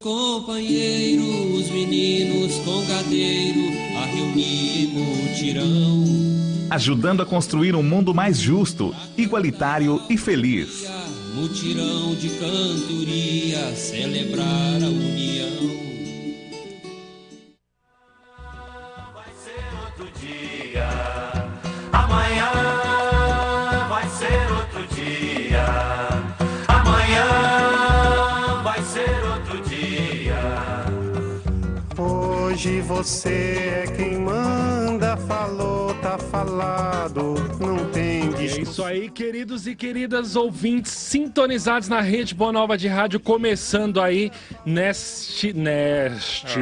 Companheiro, os meninos com gadeiro a reunir mutirão, ajudando a construir um mundo mais justo, igualitário e feliz. Mutirão de cantoria, celebrar a união. Vai ser outro dia, amanhã vai ser outro dia, amanhã vai ser outro dia. Hoje você é quem manda, falou, tá falado, não tem É isso aí, queridos e queridas ouvintes sintonizados na Rede Boa Nova de Rádio, começando aí neste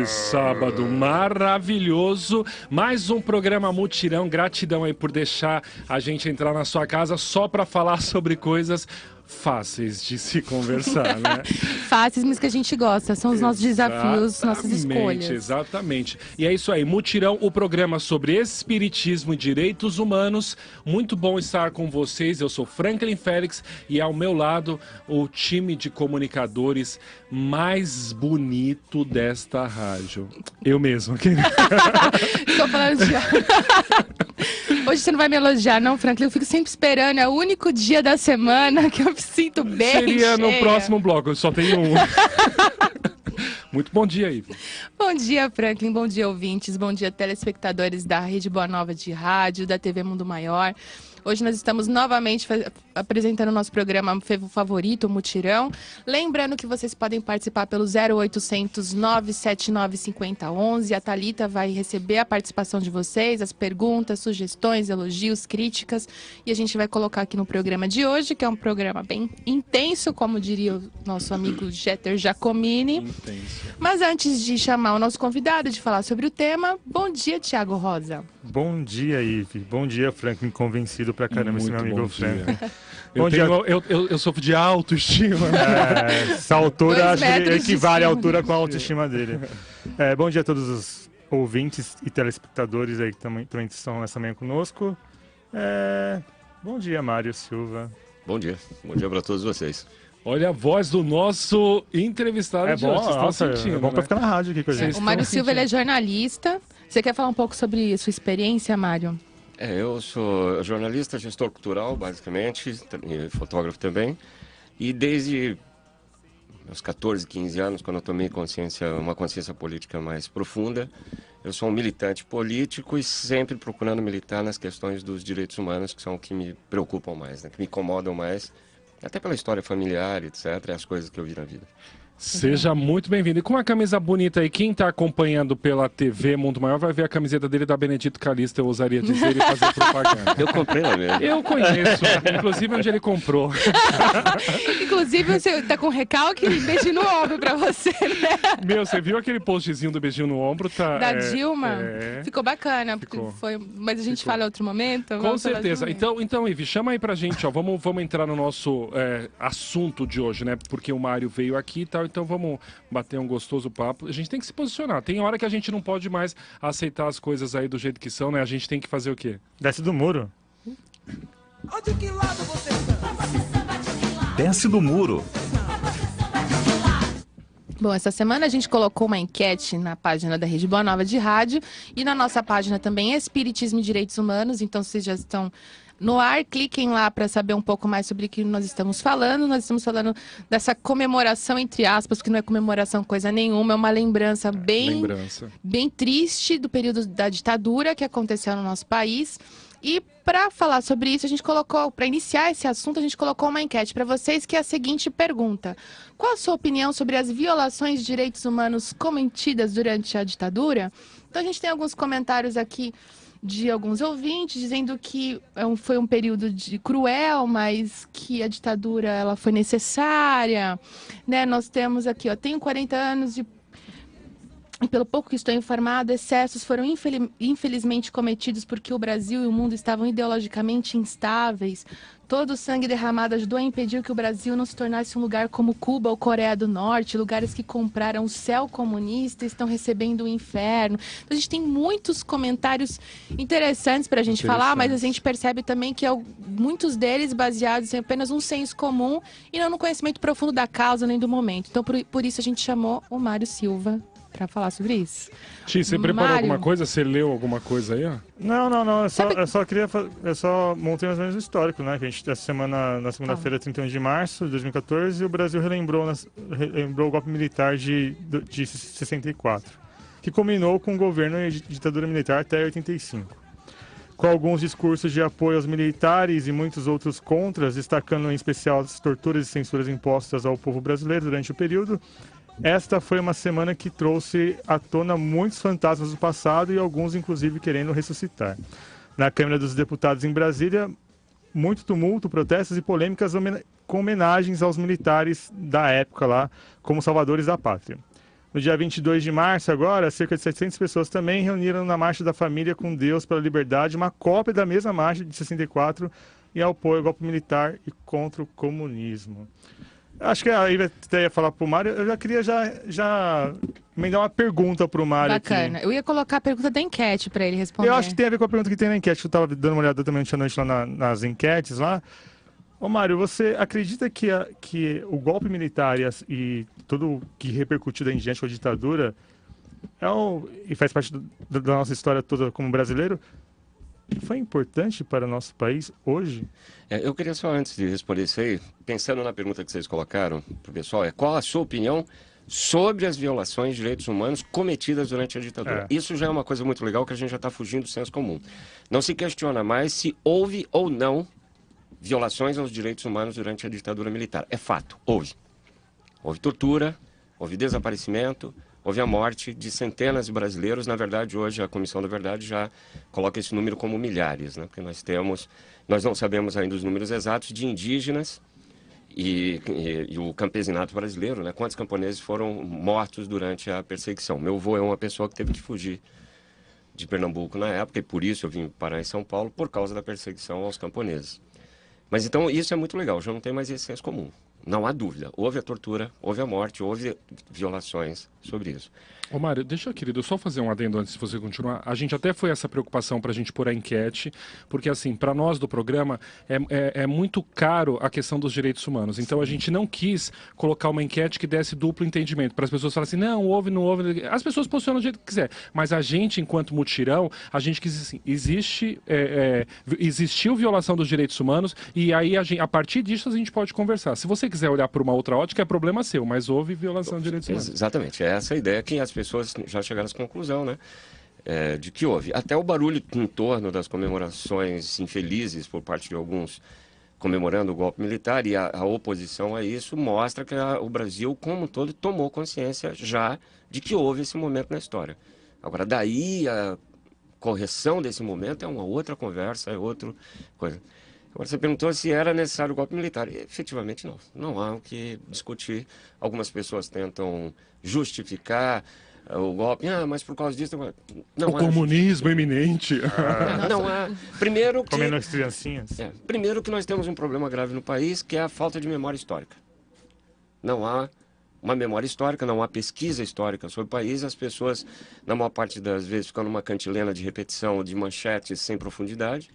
sábado maravilhoso, mais um programa Mutirão. Gratidão aí por deixar a gente entrar na sua casa só para falar sobre coisas fáceis de se conversar, né? Fáceis, mas que a gente gosta. São os nossos desafios, nossas escolhas. Exatamente. E é isso aí, Mutirão, o programa sobre espiritismo e direitos humanos. Muito bom estar com vocês. Eu sou Franklin Félix e ao meu lado o time de comunicadores mais bonito desta rádio. Eu mesmo. Estou falando de... Hoje você não vai me elogiar, não, Franklin. Eu fico sempre esperando. É o único dia da semana que eu me sinto bem Seria cheia. no próximo bloco, eu só tenho um. Muito bom dia, Ivy. Bom dia, Franklin. Bom dia, ouvintes. Bom dia, telespectadores da Rede Boa Nova de Rádio, da TV Mundo Maior. Hoje nós estamos novamente apresentando o nosso programa favorito, o Mutirão. Lembrando que vocês podem participar pelo 0800 979 5011. A Thalita vai receber a participação de vocês, as perguntas, sugestões, elogios, críticas. E a gente vai colocar aqui no programa de hoje, que é um programa bem intenso, como diria o nosso amigo Jeter Giacomini. Intenso. Mas antes de chamar o nosso convidado, de falar sobre o tema, bom dia, Thiago Rosa. Bom dia, Ivy. Bom dia, Franklin. Convencido pra caramba esse meu amigo bom Franklin. Eu sofro de autoestima. Essa altura, acho que metros de equivale à cima. altura com a autoestima dele. Bom dia a todos os ouvintes e telespectadores aí que também estão nessa manhã conosco. Bom dia, Mário Silva. Bom dia para todos vocês. Olha a voz do nosso entrevistado de hoje. Vocês estão sentindo, é bom pra ficar na rádio aqui com a gente. O Mário Silva, ele é jornalista. Você quer falar um pouco sobre a sua experiência, Mário? Eu sou jornalista, gestor cultural, basicamente, e fotógrafo também. E desde meus 14, 15 anos, quando eu tomei uma consciência política mais profunda, eu sou um militante político e sempre procurando militar nas questões dos direitos humanos, que são o que me preocupam mais, né? Que me incomodam mais, até pela história familiar, etc., e as coisas que eu vi na vida. Seja muito bem-vindo. E com uma camisa bonita aí, quem está acompanhando pela TV Mundo Maior vai ver a camiseta dele da Benedito Calista, eu ousaria dizer, e fazer propaganda. Eu comprei lá mesmo. Eu conheço, inclusive onde ele comprou. Inclusive, você tá com recalque e beijo no ombro pra você, né? Meu, você viu aquele postzinho do beijinho no ombro? Tá, Da Dilma? Ficou bacana. Ficou. Mas a gente fala em outro momento? Com Vamos falar certeza. de momento. Então, Ivy, chama aí pra gente, ó. Vamos entrar no nosso assunto de hoje, né? Porque o Mário veio aqui e tal, então vamos bater um gostoso papo. A gente tem que se posicionar. Tem hora que a gente não pode mais aceitar as coisas aí do jeito que são, né? A gente tem que fazer o quê? Desce do muro. De que lado você está? Desce do muro. Bom, essa semana a gente colocou uma enquete na página da Rede Boa Nova de Rádio e na nossa página também Espiritismo e Direitos Humanos, então vocês já estão no ar, cliquem lá para saber um pouco mais sobre o que nós estamos falando. Nós estamos falando dessa comemoração, entre aspas, que não é comemoração coisa nenhuma, é uma lembrança bem triste do período da ditadura que aconteceu no nosso país. E para falar sobre isso, a gente colocou, para iniciar esse assunto, a gente colocou uma enquete para vocês, que é a seguinte pergunta: qual a sua opinião sobre as violações de direitos humanos cometidas durante a ditadura? Então a gente tem alguns comentários aqui de alguns ouvintes dizendo que foi um período cruel, mas que a ditadura ela foi necessária, né? Nós temos aqui, ó, tenho 40 anos de E pelo pouco que estou informado, excessos foram infelizmente cometidos porque o Brasil e o mundo estavam ideologicamente instáveis. Todo o sangue derramado ajudou a impedir que o Brasil não se tornasse um lugar como Cuba ou Coreia do Norte, lugares que compraram o céu comunista e estão recebendo o inferno. Então, a gente tem muitos comentários interessantes para a gente falar, mas a gente percebe também que muitos deles baseados em apenas um senso comum e não no conhecimento profundo da causa nem do momento. Então, por isso a gente chamou o Mário Silva para falar sobre isso. Ti, você preparou alguma coisa? Você leu alguma coisa aí, ó? Não. Eu só montei mais ou menos o histórico, né? Que a gente, essa semana, na segunda-feira, 31 de março de 2014, o Brasil relembrou o golpe militar de 64, que culminou com o governo de ditadura militar até 85. Com alguns discursos de apoio aos militares e muitos outros contras, destacando em especial as torturas e censuras impostas ao povo brasileiro durante o período. Esta foi uma semana que trouxe à tona muitos fantasmas do passado e alguns, inclusive, querendo ressuscitar. Na Câmara dos Deputados em Brasília, muito tumulto, protestos e polêmicas com homenagens aos militares da época lá, como salvadores da pátria. No dia 22 de março, agora, cerca de 700 pessoas também reuniram na Marcha da Família com Deus pela Liberdade uma cópia da mesma marcha de 64 e apoio ao golpe militar e contra o comunismo. Acho que aí até ia falar pro Mário, eu já queria já emendar uma pergunta pro Mário. Bacana. Aqui. Eu ia colocar a pergunta da enquete para ele responder. Eu acho que tem a ver com a pergunta que tem na enquete, que eu estava dando uma olhada também ontem à noite lá nas enquetes lá. Ô Mário, você acredita que o golpe militar e tudo que repercutiu daí em diante com a ditadura e faz parte da nossa história toda como brasileiro, foi importante para o nosso país hoje? Eu queria só, antes de responder isso aí, pensando na pergunta que vocês colocaram para o pessoal, qual a sua opinião sobre as violações de direitos humanos cometidas durante a ditadura? Isso já é uma coisa muito legal que a gente já está fugindo do senso comum. Não se questiona mais se houve ou não violações aos direitos humanos durante a ditadura militar. É fato, houve. Houve tortura, houve desaparecimento, houve a morte de centenas de brasileiros. Na verdade, hoje a Comissão da Verdade já coloca esse número como milhares, né? Porque nós não sabemos ainda os números exatos de indígenas e o campesinato brasileiro, né? Quantos camponeses foram mortos durante a perseguição. Meu avô é uma pessoa que teve que fugir de Pernambuco na época, e por isso eu vim parar em São Paulo, por causa da perseguição aos camponeses. Mas então isso é muito legal, já não tem mais esse senso comum. Não há dúvida, houve a tortura, houve a morte, houve violações sobre isso. Ô Mário, deixa, querido, só fazer um adendo antes de você continuar. A gente até foi essa preocupação para a gente pôr a enquete, porque assim, para nós do programa é muito caro a questão dos direitos humanos. Então a gente não quis colocar uma enquete que desse duplo entendimento, para as pessoas falarem assim, não houve, não houve. As pessoas posicionam do jeito que quiser, mas a gente, enquanto mutirão, a gente quis assim, existiu violação dos direitos humanos e aí a partir disso a gente pode conversar. Se você quiser olhar por uma outra ótica, é problema seu, mas houve violação de direitos humanos. Exatamente, é essa a ideia que as pessoas já chegaram a essa conclusão, né? De que houve. Até o barulho em torno das comemorações infelizes por parte de alguns comemorando o golpe militar e a oposição a isso mostra que o Brasil, como um todo, tomou consciência já de que houve esse momento na história. Agora, daí a correção desse momento é uma outra conversa, é outra coisa. Agora, você perguntou se era necessário o golpe militar. E, efetivamente, não. Não há o que discutir. Algumas pessoas tentam justificar o golpe. Mas por causa disso... Não o comunismo iminente. Não há. Primeiro que... Comendo as criancinhas. Primeiro que nós temos um problema grave no país, que é a falta de memória histórica. Não há uma memória histórica, não há pesquisa histórica sobre o país. As pessoas, na maior parte das vezes, ficam numa cantilena de repetição, de manchetes sem profundidade.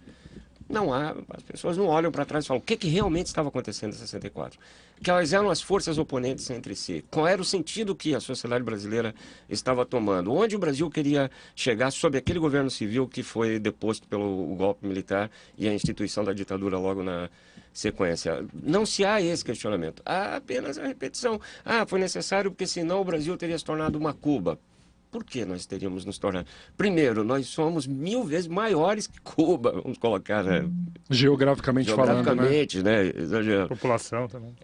Não há, as pessoas não olham para trás e falam o que realmente estava acontecendo em 64. Quais eram as forças oponentes entre si? Qual era o sentido que a sociedade brasileira estava tomando? Onde o Brasil queria chegar sob aquele governo civil que foi deposto pelo golpe militar e a instituição da ditadura logo na sequência? Não se há esse questionamento. Há apenas a repetição. Foi necessário porque senão o Brasil teria se tornado uma Cuba. Por que nós teríamos nos tornado? Primeiro, nós somos 1000 vezes maiores que Cuba, vamos colocar... Geograficamente falando, né? População também.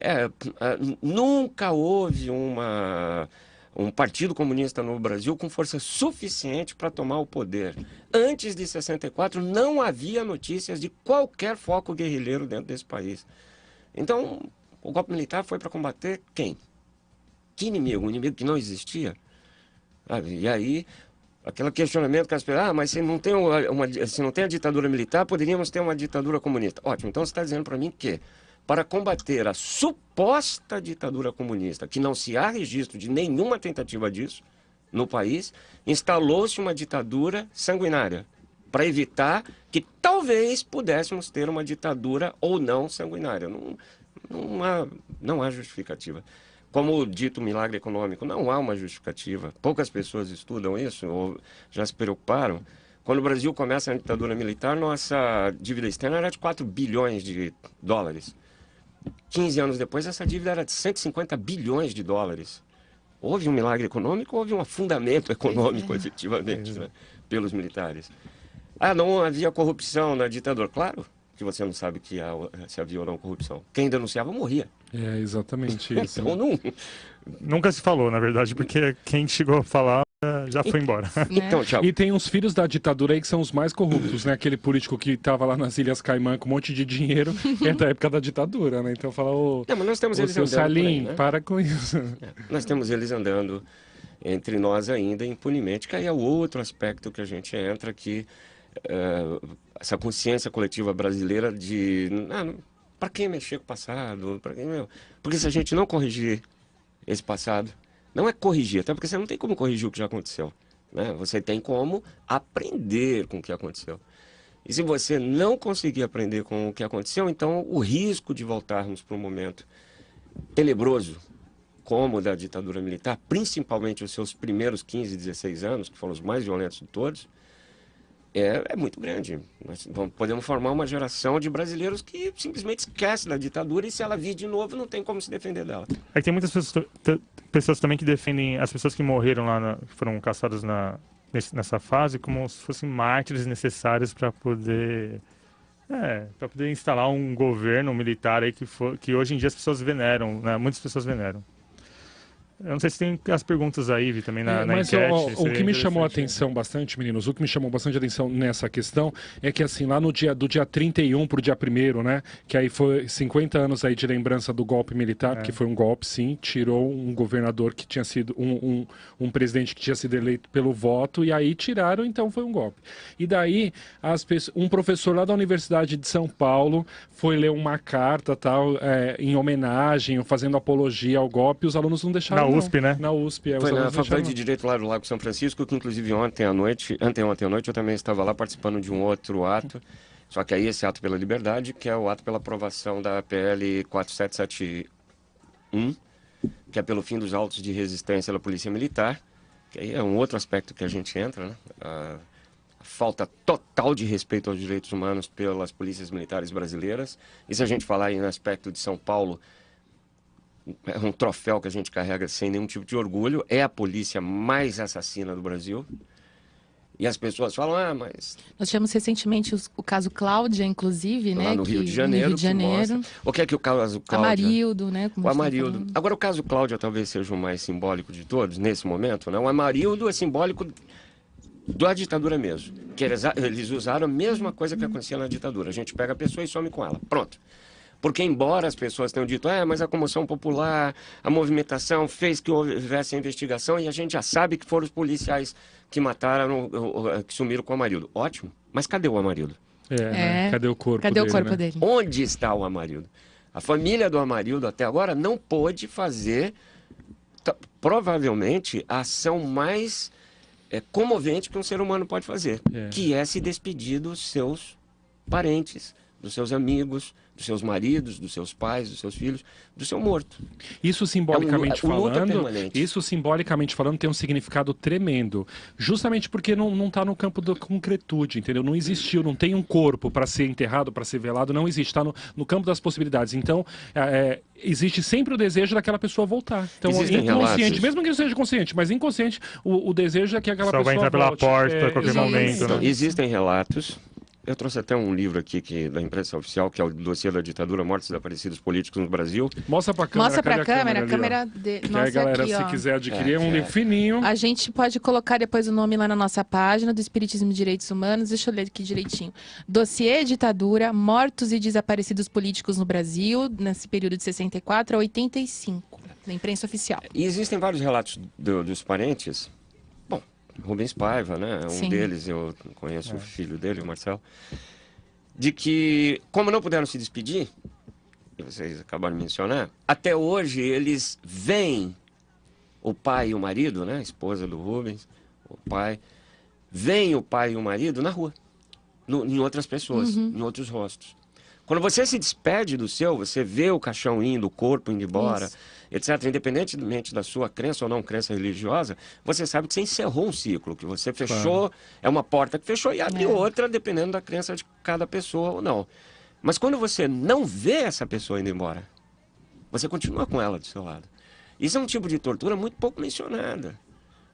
Nunca houve um partido comunista no Brasil com força suficiente para tomar o poder. Antes de 64, não havia notícias de qualquer foco guerrilheiro dentro desse país. Então, o golpe militar foi para combater quem? Que inimigo? Um inimigo que não existia? sabe? E aí, aquele questionamento que as pessoas, mas se não tem a ditadura militar, poderíamos ter uma ditadura comunista. Ótimo, então você está dizendo para mim que, para combater a suposta ditadura comunista, que não se há registro de nenhuma tentativa disso no país, instalou-se uma ditadura sanguinária, para evitar que talvez pudéssemos ter uma ditadura ou não sanguinária. Não há justificativa. Como o dito milagre econômico, não há uma justificativa. Poucas pessoas estudam isso ou já se preocuparam. Quando o Brasil começa a ditadura militar, nossa dívida externa era de 4 bilhões de dólares. 15 anos depois, essa dívida era de 150 bilhões de dólares. Houve um milagre econômico, houve um afundamento econômico, efetivamente, né, pelos militares. Não havia corrupção na ditadura. Claro que você não sabe se havia ou não corrupção. Quem denunciava morria. É exatamente isso. Então, não... Nunca se falou, na verdade, porque quem chegou a falar já foi embora. Então, tchau. E tem uns filhos da ditadura aí que são os mais corruptos, né? Aquele político que estava lá nas Ilhas Caimã com um monte de dinheiro, é da época da ditadura, né? Então fala, mas nós temos eles seu andando Salim, por aí, né? para com isso. Nós temos eles andando entre nós ainda impunemente, que aí é o outro aspecto que a gente entra aqui, essa consciência coletiva brasileira de para quem mexer com o passado? Porque se a gente não corrigir esse passado, não é corrigir, até porque você não tem como corrigir o que já aconteceu, né? Você tem como aprender com o que aconteceu. E se você não conseguir aprender com o que aconteceu, então o risco de voltarmos para um momento tenebroso, como o da ditadura militar, principalmente os seus primeiros 15, 16 anos, que foram os mais violentos de todos, é muito grande. Nós podemos formar uma geração de brasileiros que simplesmente esquece da ditadura e se ela vir de novo não tem como se defender dela. É que tem muitas pessoas também que defendem as pessoas que morreram lá, que foram caçadas nessa fase, como se fossem mártires necessários para poder instalar um governo militar aí que hoje em dia as pessoas veneram, né? Muitas pessoas veneram. Eu não sei se tem as perguntas aí, Vi, também na mas enquete. o que me chamou a atenção bastante, meninos, o que me chamou bastante atenção nessa questão é que, assim, lá do dia 31 para o dia 1º, né, que aí foi 50 anos aí de lembrança do golpe militar, porque foi um golpe, sim, tirou um governador que tinha sido, um presidente que tinha sido eleito pelo voto, e aí tiraram, então foi um golpe. E daí, um professor lá da Universidade de São Paulo foi ler uma carta, tal, em homenagem, fazendo apologia ao golpe, e os alunos não deixaram. Na USP, né? Na USP. Foi na Faculdade de Direito lá do Lago São Francisco, que inclusive anteontem à noite, eu também estava lá participando de um outro ato, só que aí esse ato pela liberdade, que é o ato pela aprovação da PL 4771, que é pelo fim dos autos de resistência da Polícia Militar, que aí é um outro aspecto que a gente entra, né? A falta total de respeito aos direitos humanos pelas polícias militares brasileiras. E se a gente falar aí no aspecto de São Paulo, é um troféu que a gente carrega sem nenhum tipo de orgulho, é a polícia mais assassina do Brasil. E as pessoas falam, mas... Nós tivemos recentemente o caso Cláudia, inclusive, lá né? no Rio de Janeiro. No Rio de Janeiro. O que é que o caso Cláudia... Amarildo, né? O Amarildo. Agora, o caso Cláudia talvez seja o mais simbólico de todos, nesse momento, né? O Amarildo é simbólico da ditadura mesmo. Que eles usaram a mesma coisa que acontecia na ditadura. A gente pega a pessoa e some com ela. Pronto. Porque embora as pessoas tenham dito, mas a comoção popular, a movimentação fez que houvesse investigação e a gente já sabe que foram os policiais que mataram, que sumiram com o Amarildo. Ótimo, mas cadê o Amarildo? Né? Cadê o corpo dele? Cadê o corpo dele? Onde está o Amarildo? A família do Amarildo até agora não pôde fazer, provavelmente, a ação mais comovente que um ser humano pode fazer, que é se despedir dos seus parentes, dos seus amigos, dos seus maridos, dos seus pais, dos seus filhos, do seu morto. Isso simbolicamente falando, tem um significado tremendo. Justamente porque não está no campo da concretude, entendeu? Não existiu, não tem um corpo para ser enterrado, para ser velado, não existe. Está no campo das possibilidades. Então, existe sempre o desejo daquela pessoa voltar. Então, inconsciente, mesmo que não seja consciente, mas inconsciente, o desejo é que aquela pessoa volte. Só vai entrar pela porta a qualquer momento. Então, existem relatos. Eu trouxe até um livro aqui da imprensa oficial, que é o dossiê da ditadura, mortos e desaparecidos políticos no Brasil. Mostra pra câmera. Mostra pra câmera, ali, a câmera de... Que aí, galera, aqui, se quiser adquirir, é um livro fininho. A gente pode colocar depois o nome lá na nossa página do Espiritismo e Direitos Humanos. Deixa eu ler aqui direitinho. Dossiê ditadura, mortos e desaparecidos políticos no Brasil, nesse período de 64 a 85, na imprensa oficial. E existem vários relatos dos parentes Rubens Paiva, né? Um deles, eu conheço o filho dele, o Marcelo, de que, como não puderam se despedir, e vocês acabaram de mencionar, até hoje eles veem o pai e o marido, né? A esposa do Rubens, o pai, veem o pai e o marido na rua, em outras pessoas, em outros rostos. Quando você se despede do seu, você vê o caixão indo, o corpo indo embora, etc. Independentemente da sua crença ou não crença religiosa, você sabe que você encerrou um ciclo, que você fechou, é uma porta que fechou e abre outra, dependendo da crença de cada pessoa ou não. Mas quando você não vê essa pessoa indo embora, você continua com ela do seu lado. Isso é um tipo de tortura muito pouco mencionada,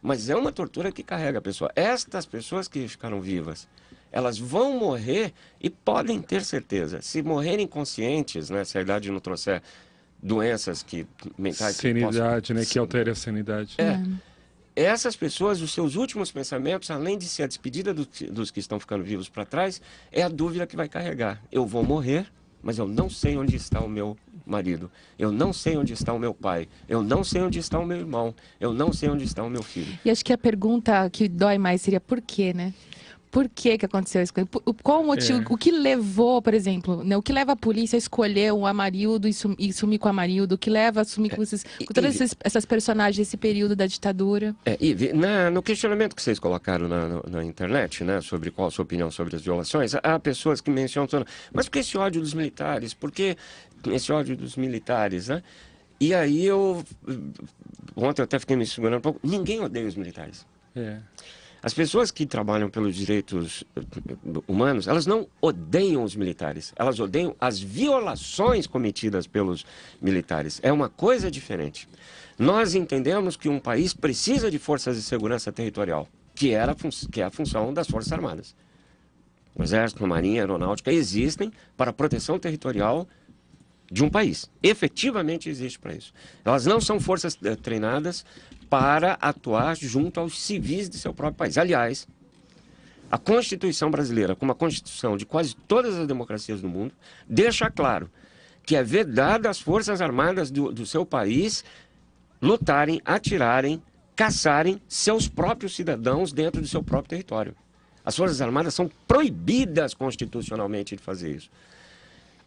mas é uma tortura que carrega a pessoa. Estas pessoas que ficaram vivas, elas vão morrer e podem ter certeza. Se morrerem conscientes, né, se a idade não trouxer doenças mentais... Sanidade, né, que altere a sanidade. Essas pessoas, os seus últimos pensamentos, além de ser a despedida dos que estão ficando vivos para trás, é a dúvida que vai carregar. Eu vou morrer, mas eu não sei onde está o meu marido. Eu não sei onde está o meu pai. Eu não sei onde está o meu irmão. Eu não sei onde está o meu filho. E acho que a pergunta que dói mais seria por quê, né? Por que aconteceu isso? Qual o motivo? O que levou, por exemplo, né? O que leva a polícia a escolher o Amarildo e sumir com o Amarildo? O que leva a sumir com todas essas personagens desse período da ditadura? No questionamento que vocês colocaram na internet, né, sobre qual a sua opinião sobre as violações, há pessoas que mencionam, mas por que esse ódio dos militares? Por que esse ódio dos militares, né? E aí ontem eu até fiquei me segurando um pouco, ninguém odeia os militares. As pessoas que trabalham pelos direitos humanos, elas não odeiam os militares, elas odeiam as violações cometidas pelos militares. É uma coisa diferente. Nós entendemos que um país precisa de forças de segurança territorial, que é a função das Forças Armadas. O Exército, a Marinha, a Aeronáutica existem para a proteção territorial de um país. Efetivamente existe para isso. Elas não são forças treinadas para atuar junto aos civis de seu próprio país. Aliás, a Constituição brasileira, como a Constituição de quase todas as democracias do mundo, deixa claro que é vedado às Forças Armadas do seu país lutarem, atirarem, caçarem seus próprios cidadãos dentro do seu próprio território. As Forças Armadas são proibidas constitucionalmente de fazer isso.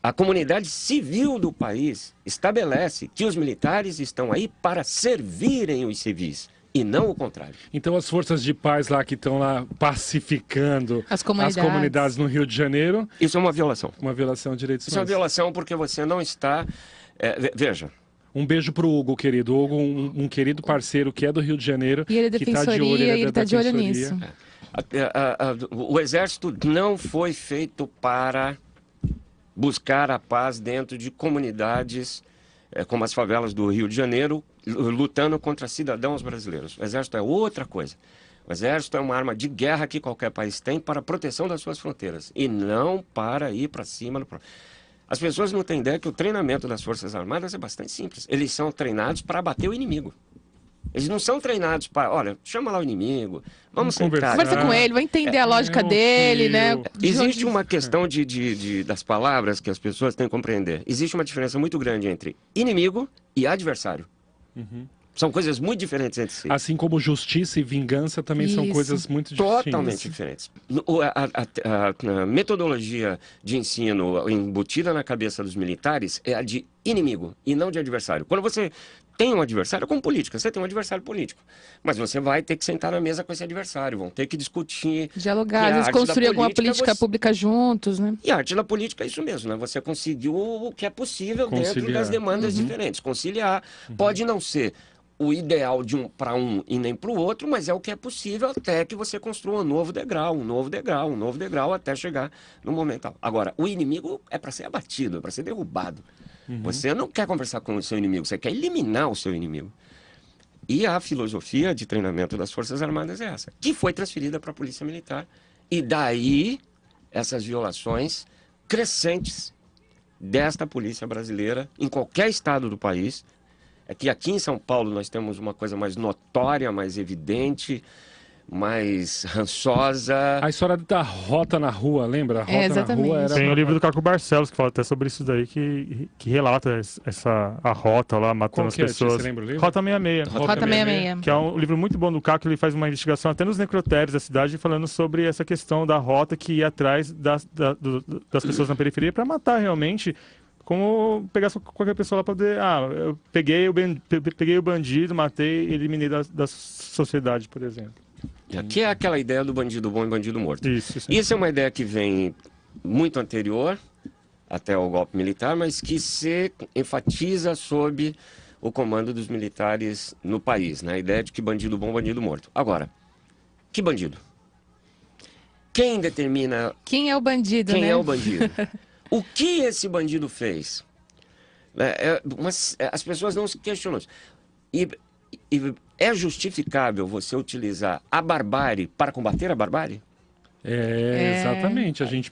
A comunidade civil do país estabelece que os militares estão aí para servirem os civis e não o contrário. Então as forças de paz lá que estão lá pacificando as comunidades no Rio de Janeiro... Isso é uma violação. Uma violação de direitos humanos. Isso é uma violação porque você não está... veja... Um beijo pro Hugo, querido. Hugo, um querido parceiro que é do Rio de Janeiro. E ele é defensoria, ele está de olho nisso. O Exército não foi feito para buscar a paz dentro de comunidades como as favelas do Rio de Janeiro, lutando contra cidadãos brasileiros. O Exército é outra coisa. O Exército é uma arma de guerra que qualquer país tem para a proteção das suas fronteiras e não para ir para cima. As pessoas não têm ideia que o treinamento das Forças Armadas é bastante simples. Eles são treinados para abater o inimigo. Eles não são treinados para, olha, chama lá o inimigo, vamos conversar. Conversa com ele, vai entender a lógica dele, né? Existe uma questão das palavras que as pessoas têm que compreender. Existe uma diferença muito grande entre inimigo e adversário. São coisas muito diferentes entre si. Assim como justiça e vingança também são coisas muito distintas. Totalmente diferentes. A metodologia de ensino embutida na cabeça dos militares é a de inimigo e não de adversário. Quando você tem um adversário, como política, você tem um adversário político. Mas você vai ter que sentar na mesa com esse adversário, vão ter que discutir. Dialogar, às vezes construir alguma política pública juntos, né? E a arte da política é isso mesmo, né? Você conseguiu o que é possível dentro das demandas diferentes. Conciliar. Pode não ser o ideal de para um e nem para o outro, mas é o que é possível até que você construa um novo degrau, até chegar no momento. Agora, o inimigo é para ser abatido, é para ser derrubado. Você não quer conversar com o seu inimigo, você quer eliminar o seu inimigo. E a filosofia de treinamento das Forças Armadas é essa, que foi transferida para a Polícia Militar. E daí, essas violações crescentes desta polícia brasileira, em qualquer estado do país. É que aqui em São Paulo nós temos uma coisa mais notória, mais evidente, mais rançosa. A história da rota na rua, lembra? A rota exatamente. na rua era... Tem o livro do Caco Barcelos que fala até sobre isso daí, que relata a rota lá, matando Qual as que é, pessoas. Você lembra o livro? Rota 66. Rota 66. Que é um livro muito bom do Caco, ele faz uma investigação até nos necrotérios da cidade, falando sobre essa questão da rota que ia atrás das pessoas na periferia para matar realmente, como pegar qualquer pessoa lá para poder... eu peguei o bandido, matei, eliminei da sociedade, por exemplo. Que é aquela ideia do bandido bom e bandido morto. Isso é uma ideia que vem muito anterior até o golpe militar, mas que se enfatiza sob o comando dos militares no país, né? A ideia de que bandido bom, bandido morto. Agora, que bandido? Quem determina... Quem é o bandido, Quem né? é o bandido? O que esse bandido fez? As pessoas não se questionam isso. E é justificável você utilizar a barbárie para combater a barbárie? Exatamente. A gente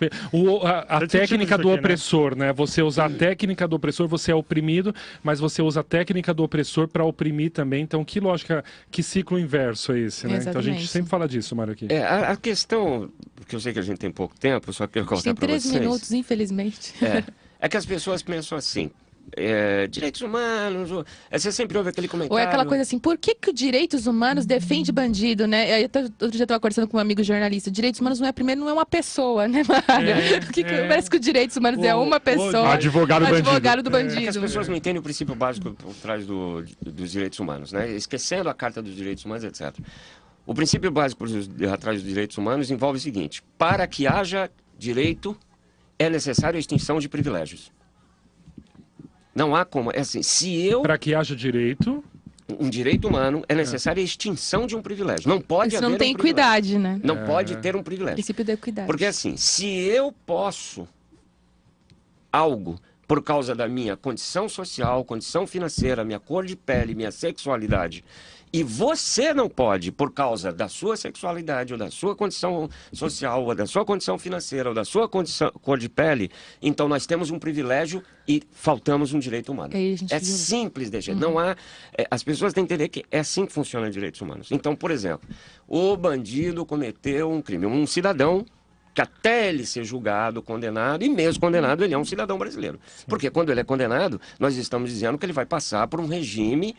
a técnica do opressor, né? Você usa a técnica do opressor, você é oprimido, mas você usa a técnica do opressor para oprimir também. Então, que lógica, que ciclo inverso é esse, né? Então a gente sempre fala disso, Mário, aqui. A questão, porque eu sei que a gente tem pouco tempo, só quero contar para vocês. Tem 3 minutos, infelizmente. É que as pessoas pensam assim. Direitos humanos, você sempre ouve aquele comentário. Ou é aquela coisa assim, por que os direitos humanos defende bandido, né? Outro dia eu estava conversando com um amigo jornalista, direitos humanos não é uma pessoa, né, Mário? Parece que os direitos humanos é uma pessoa. Advogado do bandido. É que as pessoas não entendem o princípio básico por trás dos direitos humanos, né? Esquecendo a Carta dos Direitos Humanos, etc. O princípio básico por atrás dos direitos humanos envolve o seguinte: para que haja direito, é necessário a extinção de privilégios. Não há como, Para que haja direito... Um direito humano é necessária a extinção de um privilégio. Não pode haver não tem equidade, né? Não pode ter um privilégio. Princípio da equidade. Porque assim, se eu posso algo por causa da minha condição social, condição financeira, minha cor de pele, minha sexualidade, e você não pode por causa da sua sexualidade, ou da sua condição social, ou da sua condição financeira, ou da sua cor de pele, então nós temos um privilégio e faltamos um direito humano. É simples, não há... as pessoas têm que entender que é assim que funcionam os direitos humanos. Então, por exemplo, o bandido cometeu um crime, um cidadão que até ele ser julgado, condenado, e mesmo condenado, ele é um cidadão brasileiro. Porque quando ele é condenado, nós estamos dizendo que ele vai passar por um regime...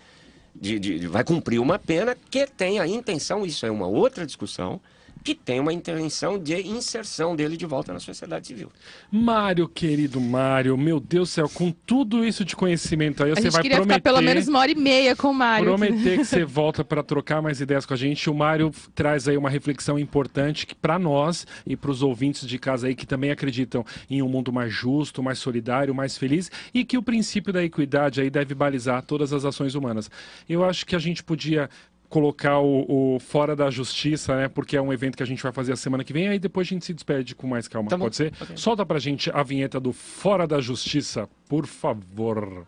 vai cumprir uma pena que tem a intenção, isso é uma outra discussão, que tem uma intenção de inserção dele de volta na sociedade civil. Mário, querido Mário, meu Deus do céu, com tudo isso de conhecimento aí, você vai prometer... ficar pelo menos 1h30 com o Mário. Prometer que você volta para trocar mais ideias com a gente. O Mário traz aí uma reflexão importante para nós e para os ouvintes de casa aí que também acreditam em um mundo mais justo, mais solidário, mais feliz e que o princípio da equidade aí deve balizar todas as ações humanas. Eu acho que a gente podia colocar o Fora da Justiça, né? Porque é um evento que a gente vai fazer a semana que vem, aí depois a gente se despede com mais calma, pode ser? Okay. Solta pra gente a vinheta do Fora da Justiça, por favor.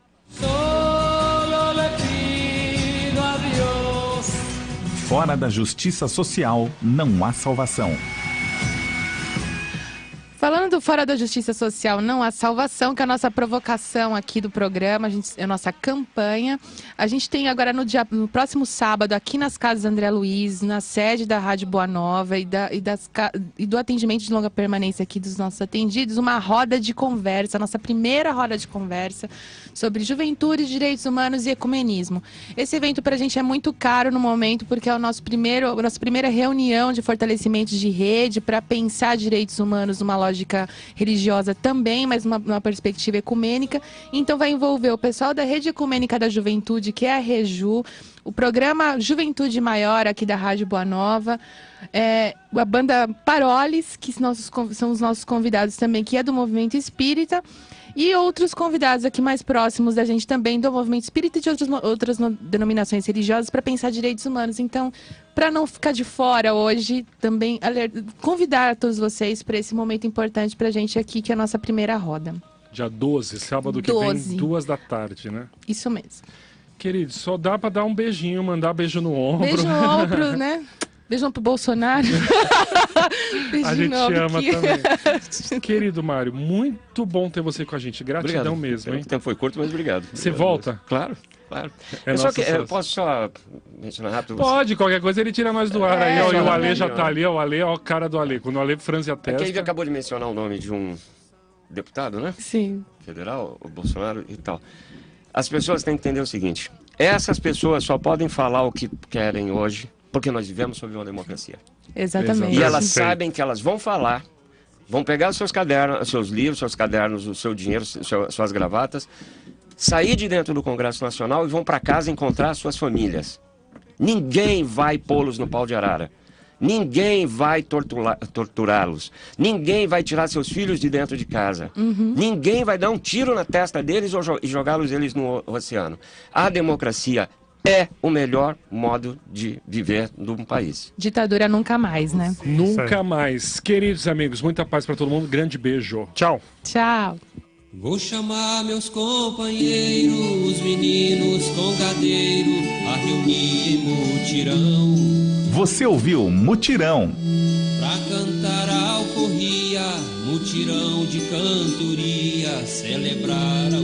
Fora da Justiça Social, não há salvação. Falando do Fora da Justiça Social, não há salvação, que é a nossa provocação aqui do programa, é a nossa campanha. A gente tem agora no próximo sábado, aqui nas Casas André Luiz, na sede da Rádio Boa Nova e do atendimento de longa permanência aqui dos nossos atendidos, uma roda de conversa, a nossa primeira roda de conversa sobre juventude, direitos humanos e ecumenismo. Esse evento para a gente é muito caro no momento, porque é a nossa primeira reunião de fortalecimento de rede para pensar direitos humanos numa lógica religiosa também, mas uma perspectiva ecumênica. Então vai envolver o pessoal da Rede Ecumênica da Juventude, que é a REJU, o programa Juventude Maior aqui da Rádio Boa Nova, a banda Paroles, que são os nossos convidados também, que é do Movimento Espírita, e outros convidados aqui mais próximos da gente também do Movimento Espírita e de outras denominações religiosas para pensar direitos humanos. Então, para não ficar de fora hoje, também convidar a todos vocês para esse momento importante para a gente aqui, que é a nossa primeira roda. Dia 12, sábado que vem, 2h, né? Isso mesmo. Querido, só dá para dar um beijinho, mandar beijo no ombro. Beijo no ombro, né? Beijão pro Bolsonaro. A gente ama também. Querido Mário, muito bom ter você com a gente. Gratidão obrigado. Mesmo, hein? O tempo foi curto, mas obrigado. Você volta? Claro. Claro. É Eu posso só mencionar rápido? Pode, qualquer coisa ele tira nós do ar aí, ó, e o Ale já não. tá ali, ó, o Ale, ó, a cara do Ale. Quando o Ale franze a É que testa... ele acabou de mencionar o nome de um deputado, né? Sim. Federal, o Bolsonaro e tal. As pessoas têm que entender o seguinte: essas pessoas só podem falar o que querem hoje porque nós vivemos sob uma democracia. Exatamente. E elas Sim. sabem que elas vão falar, vão pegar os seus cadernos, os seus livros, seus cadernos, o seu dinheiro, suas gravatas, sair de dentro do Congresso Nacional e vão para casa encontrar suas famílias. Ninguém vai pô-los no pau de arara. Ninguém vai torturá-los. Ninguém vai tirar seus filhos de dentro de casa. Ninguém vai dar um tiro na testa deles e jogá-los eles no oceano. A democracia é o melhor modo de viver num país. Ditadura nunca mais, né? Nunca mais. Queridos amigos, muita paz pra todo mundo. Grande beijo. Tchau. Tchau. Vou chamar meus companheiros, os meninos congadeiro, a reunir em mutirão, Você ouviu Mutirão. pra cantar a alforria, mutirão de cantoria, celebrar a